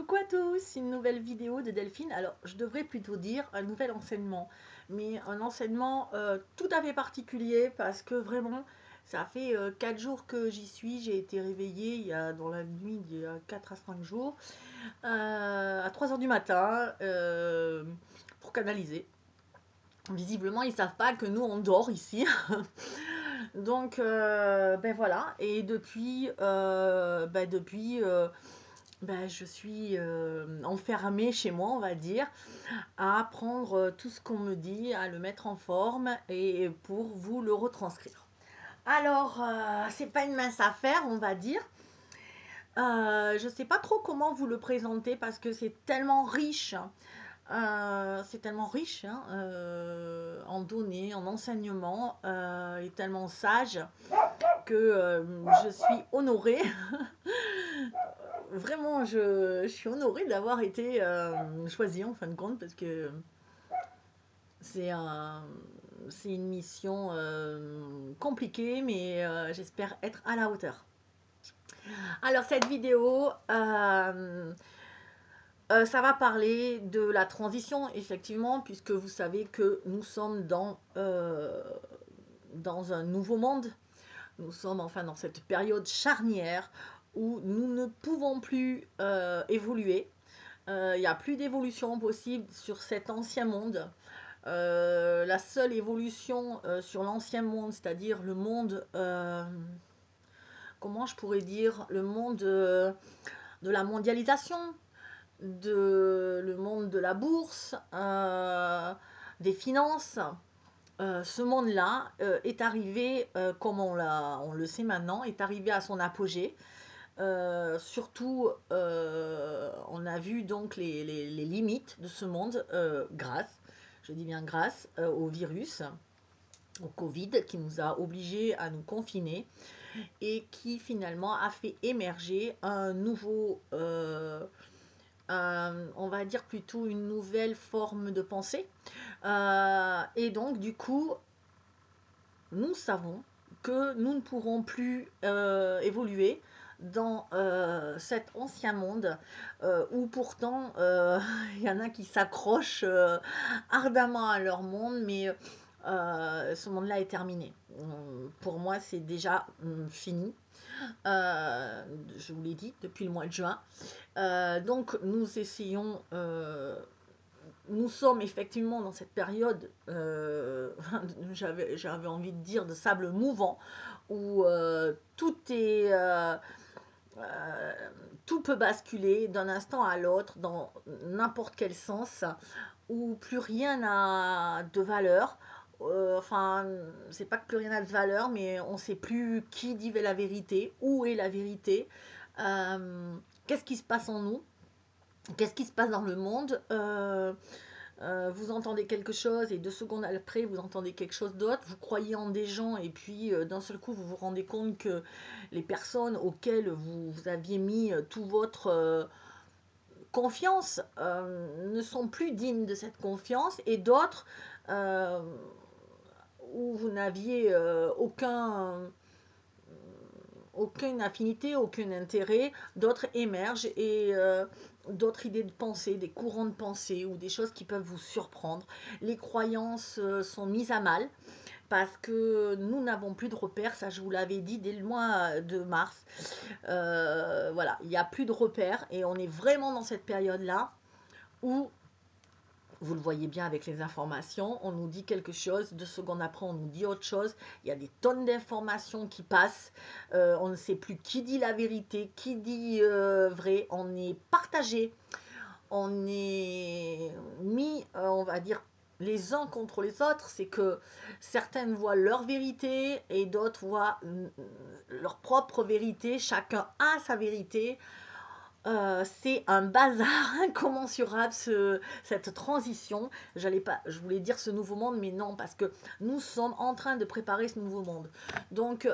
Coucou à tous, une nouvelle vidéo de Delphine. Alors, je devrais plutôt dire un nouvel enseignement, mais un enseignement tout à fait particulier parce que vraiment, ça fait 4 jours que j'y suis. J'ai été réveillée dans la nuit il y a 4 à 5 jours, à 3 heures du matin pour canaliser. Visiblement, ils savent pas que nous, on dort ici. Donc, ben voilà. Et depuis, je suis enfermée chez moi, on va dire, à apprendre tout ce qu'on me dit, à le mettre en forme et pour vous le retranscrire. Alors, c'est pas une mince affaire, on va dire. Je sais pas trop comment vous le présenter parce que c'est tellement riche. C'est tellement riche hein, en données, en enseignements, et tellement sage que je suis honorée. Vraiment, je suis honorée d'avoir été choisie en fin de compte parce que c'est un, c'est une mission compliquée, mais j'espère être à la hauteur. Alors, cette vidéo, ça va parler de la transition, effectivement, puisque vous savez que nous sommes dans un nouveau monde. Nous sommes enfin dans cette période charnière où nous ne pouvons plus évoluer. Il n'y a plus d'évolution possible sur cet ancien monde. La seule évolution sur l'ancien monde, c'est-à-dire le monde, comment je pourrais dire, le monde de la mondialisation, le monde de la bourse, des finances. Ce monde-là est arrivé, comme on le sait maintenant, est arrivé à son apogée. Surtout, on a vu donc les limites de ce monde je dis bien grâce au virus, au Covid, qui nous a obligés à nous confiner et qui finalement a fait émerger un nouveau, on va dire plutôt une nouvelle forme de pensée. Et donc, du coup, nous savons que nous ne pourrons plus évoluer dans cet ancien monde où pourtant il y en a qui s'accrochent ardemment à leur monde, mais ce monde-là est terminé. Pour moi, c'est déjà fini. Je vous l'ai dit depuis le mois de juin. Donc, nous essayons nous sommes effectivement dans cette période, j'avais envie de dire, de sable mouvant, où tout peut basculer d'un instant à l'autre, dans n'importe quel sens, où plus rien n'a de valeur. Enfin, c'est pas que plus rien n'a de valeur, mais on ne sait plus qui dit la vérité, où est la vérité, qu'est-ce qui se passe en nous, qu'est-ce qui se passe dans le monde. Vous entendez quelque chose et 2 secondes après vous entendez quelque chose d'autre, vous croyez en des gens et puis d'un seul coup vous vous rendez compte que les personnes auxquelles vous aviez mis toute votre confiance ne sont plus dignes de cette confiance, et d'autres où vous n'aviez aucune affinité, aucun intérêt, d'autres émergent et d'autres idées de pensée, des courants de pensée ou des choses qui peuvent vous surprendre. Les croyances sont mises à mal parce que nous n'avons plus de repères, ça je vous l'avais dit dès le mois de mars. Voilà, il n'y a plus de repères et on est vraiment dans cette période-là où vous le voyez bien avec les informations, on nous dit quelque chose, 2 secondes après on nous dit autre chose, il y a des tonnes d'informations qui passent, on ne sait plus qui dit la vérité, qui dit vrai, on est partagé, on est mis, on va dire, les uns contre les autres, c'est que certaines voient leur vérité et d'autres voient leur propre vérité, chacun a sa vérité. C'est un bazar incommensurable cette transition. Je voulais dire ce nouveau monde, mais non, parce que nous sommes en train de préparer ce nouveau monde. Donc,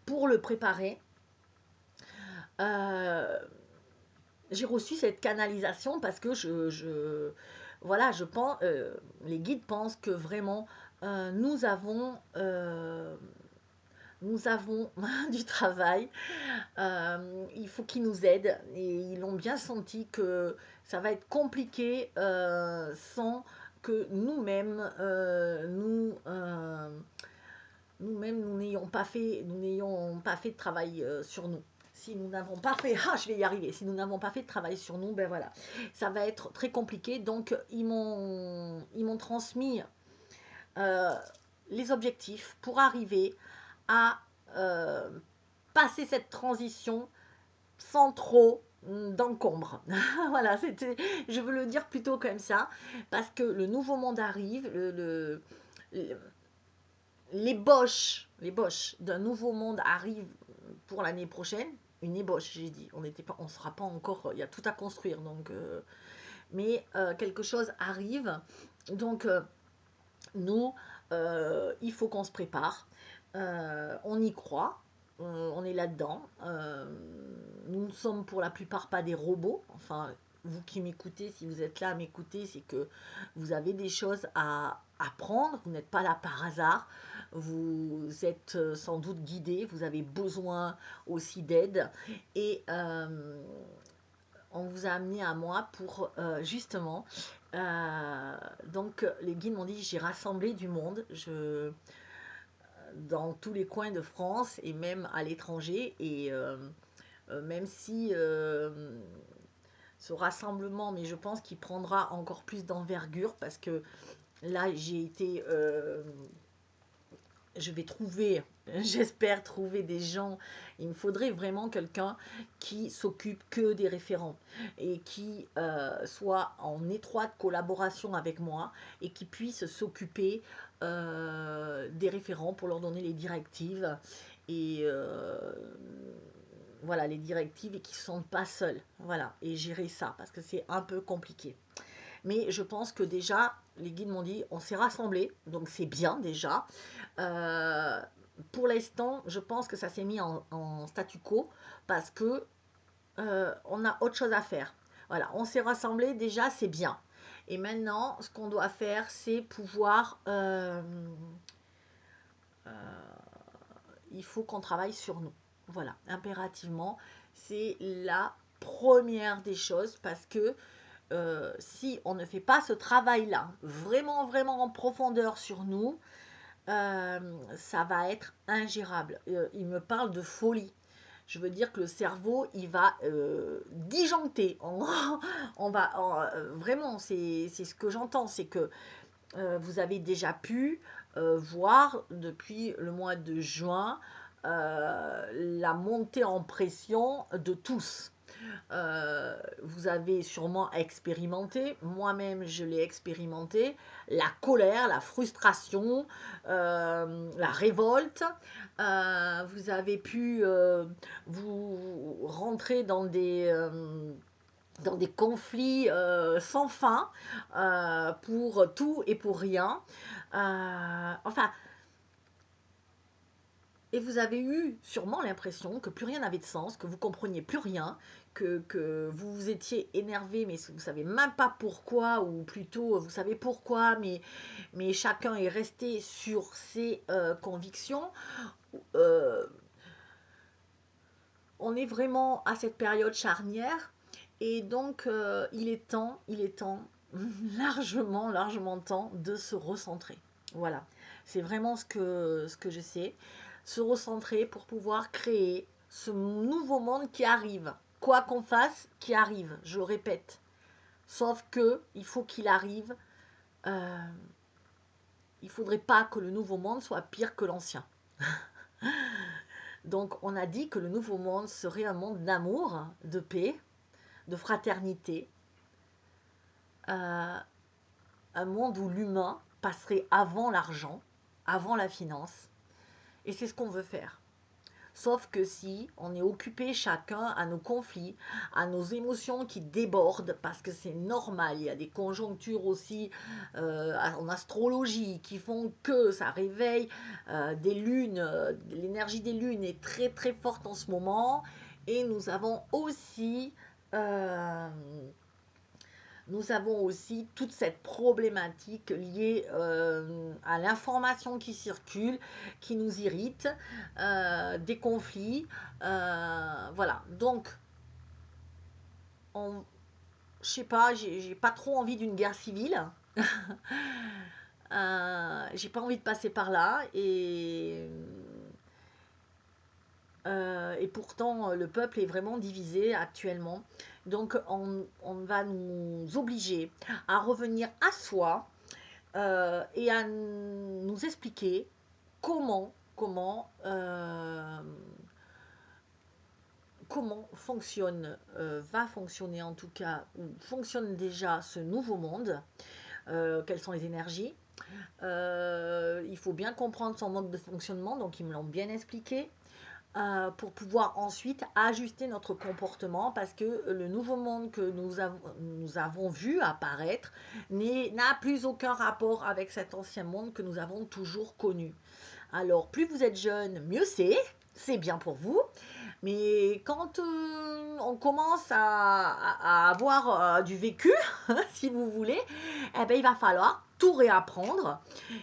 pour le préparer, j'ai reçu cette canalisation parce que voilà, je pense, les guides pensent que vraiment nous avons nous avons du travail. Il faut qu'ils nous aident et ils l'ont bien senti que ça va être compliqué sans que nous-mêmes, nous-mêmes, nous n'ayons pas fait de travail sur nous. Si nous n'avons pas fait, je vais y arriver, si nous n'avons pas fait de travail sur nous, ben voilà, ça va être très compliqué. Donc, ils m'ont transmis euh, les objectifs pour arriver à euh, passer cette transition sans trop d'encombre. Voilà, je veux le dire plutôt comme ça, parce que le nouveau monde arrive, l'ébauche d'un nouveau monde arrive pour l'année prochaine. Une ébauche, j'ai dit. On ne sera pas encore, il y a tout à construire, donc, mais quelque chose arrive. Donc, nous, il faut qu'on se prépare. On y croit. On est là-dedans. Nous ne sommes pour la plupart pas des robots. Enfin, vous qui m'écoutez, si vous êtes là à m'écouter, c'est que vous avez des choses à apprendre. Vous n'êtes pas là par hasard. Vous êtes sans doute guidé. Vous avez besoin aussi d'aide. Et on vous a amené à moi pour justement. Donc, les guides m'ont dit j'ai rassemblé du monde. Dans tous les coins de France et même à l'étranger. Et même si ce rassemblement, mais je pense qu'il prendra encore plus d'envergure parce que là, je vais trouver, j'espère trouver des gens. Il me faudrait vraiment quelqu'un qui s'occupe que des référents et qui soit en étroite collaboration avec moi et qui puisse s'occuper des référents pour leur donner les directives et voilà, les directives et qui ne se sentent pas seuls. Voilà, et gérer ça parce que c'est un peu compliqué. Mais je pense que déjà, les guides m'ont dit, on s'est rassemblés, donc c'est bien déjà. Euh, pour l'instant, je pense que ça s'est mis en statu quo parce que on a autre chose à faire. Voilà, on s'est rassemblés, déjà c'est bien. Et maintenant, ce qu'on doit faire, c'est pouvoir... euh, il faut qu'on travaille sur nous. Voilà, impérativement, c'est la première des choses parce que si on ne fait pas ce travail-là, vraiment, vraiment en profondeur sur nous, ça va être ingérable. Il me parle de folie. Je veux dire que le cerveau, il va disjoncter. Vraiment, c'est ce que j'entends, c'est que vous avez déjà pu voir depuis le mois de juin la montée en pression de tous. Vous avez sûrement expérimenté, moi-même je l'ai expérimenté, la colère, la frustration, la révolte. Vous avez pu vous rentrer dans des conflits sans fin pour tout et pour rien. Enfin, et vous avez eu sûrement l'impression que plus rien n'avait de sens, que vous compreniez plus rien, que vous vous étiez énervé, mais vous ne savez même pas pourquoi, ou plutôt vous savez pourquoi, mais chacun est resté sur ses convictions. Euh, on est vraiment à cette période charnière, et donc il est temps, largement, largement temps de se recentrer. Voilà, c'est vraiment ce que je sais. Se recentrer pour pouvoir créer ce nouveau monde qui arrive. Quoi qu'on fasse, qui arrive, je le répète. Sauf que il faut qu'il arrive. euh, il ne faudrait pas que le nouveau monde soit pire que l'ancien. Donc on a dit que le nouveau monde serait un monde d'amour, de paix, de fraternité, euh, un monde où l'humain passerait avant l'argent, avant la finance. Et c'est ce qu'on veut faire. Sauf que si on est occupé chacun à nos conflits, à nos émotions qui débordent, parce que c'est normal, il y a des conjonctures aussi en astrologie qui font que ça réveille des lunes, l'énergie des lunes est très très forte en ce moment, et nous avons aussi nous avons aussi toute cette problématique liée à l'information qui circule, qui nous irrite, des conflits. Voilà, donc, je sais pas, j'ai pas trop envie d'une guerre civile. J'ai pas envie de passer par là et pourtant le peuple est vraiment divisé actuellement. Donc on va nous obliger à revenir à soi et à nous expliquer comment fonctionne, va fonctionner en tout cas, ou fonctionne déjà ce nouveau monde, quelles sont les énergies. Il faut bien comprendre son mode de fonctionnement, donc ils me l'ont bien expliqué. Pour pouvoir ensuite ajuster notre comportement parce que le nouveau monde que nous avons vu apparaître n'a plus aucun rapport avec cet ancien monde que nous avons toujours connu. Alors, plus vous êtes jeune, mieux c'est bien pour vous. Mais quand on commence à avoir du vécu, si vous voulez, eh ben, il va falloir tout réapprendre.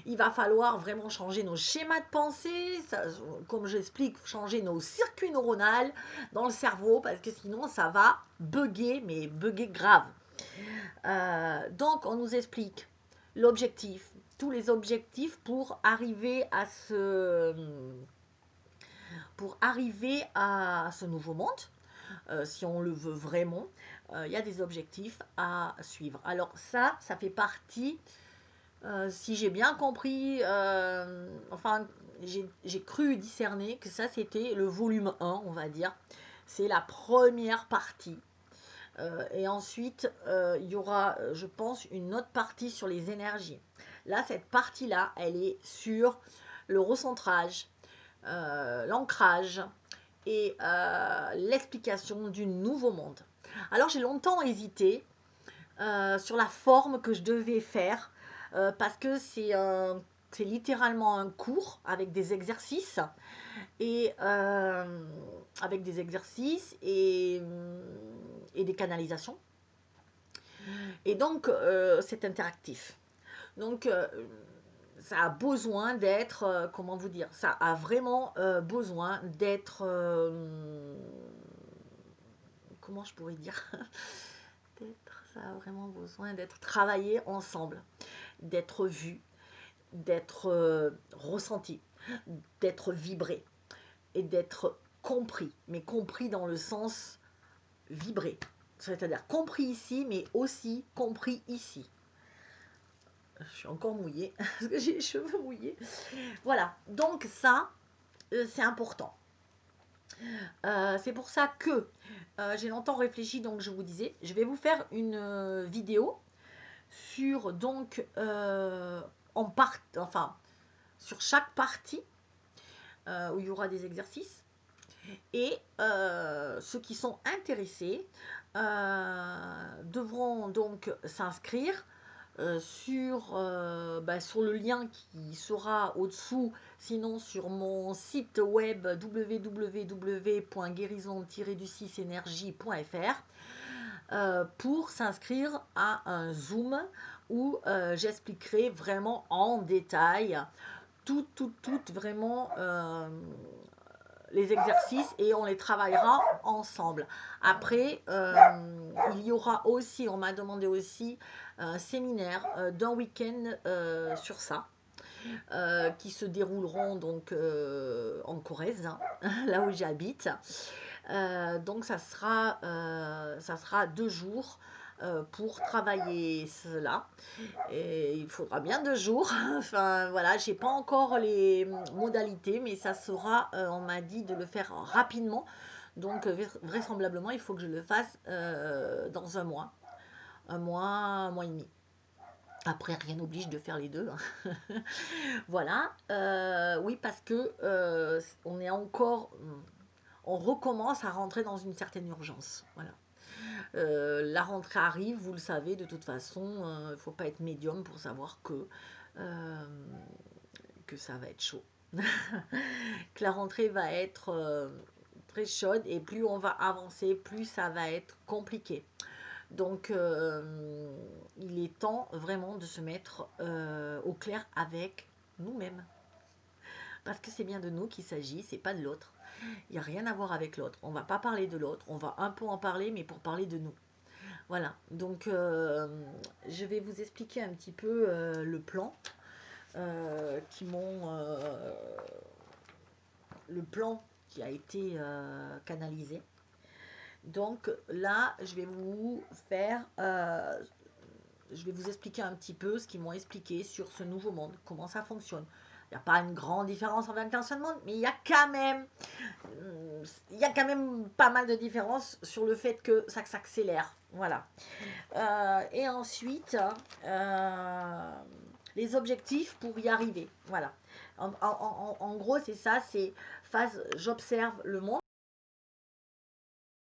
Il va falloir vraiment changer nos schémas de pensée, ça, comme j'explique, changer nos circuits neuronaux dans le cerveau, parce que sinon ça va bugger, mais bugger grave. Donc on nous explique l'objectif, tous les objectifs pour arriver à ce nouveau monde, si on le veut vraiment. Il y a des objectifs à suivre. Alors ça fait partie, si j'ai bien compris, enfin j'ai cru discerner que ça c'était le volume 1, on va dire. C'est la première partie. Et ensuite, il y aura, je pense, une autre partie sur les énergies. Là, cette partie-là, elle est sur le recentrage, l'ancrage et l'explication du nouveau monde. Alors, j'ai longtemps hésité sur la forme que je devais faire parce que c'est littéralement un cours avec des exercices et des canalisations. Et donc, c'est interactif. Donc, ça a besoin d'être, comment vous dire, ça a vraiment besoin d'être, comment je pourrais dire, ça a vraiment besoin d'être travaillé ensemble, d'être vu, d'être ressenti, d'être vibré et d'être compris, mais compris dans le sens vibré. C'est-à-dire compris ici, mais aussi compris ici. Je suis encore mouillée, parce que j'ai les cheveux mouillés. Voilà, donc ça, c'est important. C'est pour ça que j'ai longtemps réfléchi, donc je vous disais, je vais vous faire une vidéo sur, donc, sur chaque partie, où il y aura des exercices. Et ceux qui sont intéressés devront donc s'inscrire sur le lien qui sera au-dessous, sinon sur mon site web www.guérison-du6énergie.fr pour s'inscrire à un Zoom où j'expliquerai vraiment en détail tout vraiment les exercices et on les travaillera ensemble. Après, il y aura aussi, on m'a demandé aussi un séminaire d'un week-end sur ça. Qui se dérouleront donc en Corrèze, hein, là où j'habite. Donc ça sera 2 jours pour travailler cela. Et il faudra bien 2 jours. Enfin voilà, j'ai pas encore les modalités, mais ça sera, on m'a dit de le faire rapidement. Donc vraisemblablement, il faut que je le fasse dans un mois et demi. Après, rien n'oblige de faire les deux. Voilà. Oui, parce que on recommence à rentrer dans une certaine urgence. Voilà. La rentrée arrive, vous le savez, de toute façon, il ne faut pas être médium pour savoir que ça va être chaud. Que la rentrée va être très chaude et plus on va avancer, plus ça va être compliqué. Donc, il est temps vraiment de se mettre au clair avec nous-mêmes. Parce que c'est bien de nous qu'il s'agit, c'est pas de l'autre. Il n'y a rien à voir avec l'autre. On va pas parler de l'autre, on va un peu en parler, mais pour parler de nous. Voilà, donc je vais vous expliquer un petit peu le plan qui m'ont le plan qui a été canalisé. Donc là, je vais vous expliquer un petit peu ce qu'ils m'ont expliqué sur ce nouveau monde, comment ça fonctionne. Il n'y a pas une grande différence avec l'ancien monde, mais il y a quand même pas mal de différences sur le fait que ça s'accélère. Voilà. Et ensuite, les objectifs pour y arriver. Voilà. En gros, c'est ça, c'est phase, j'observe le monde.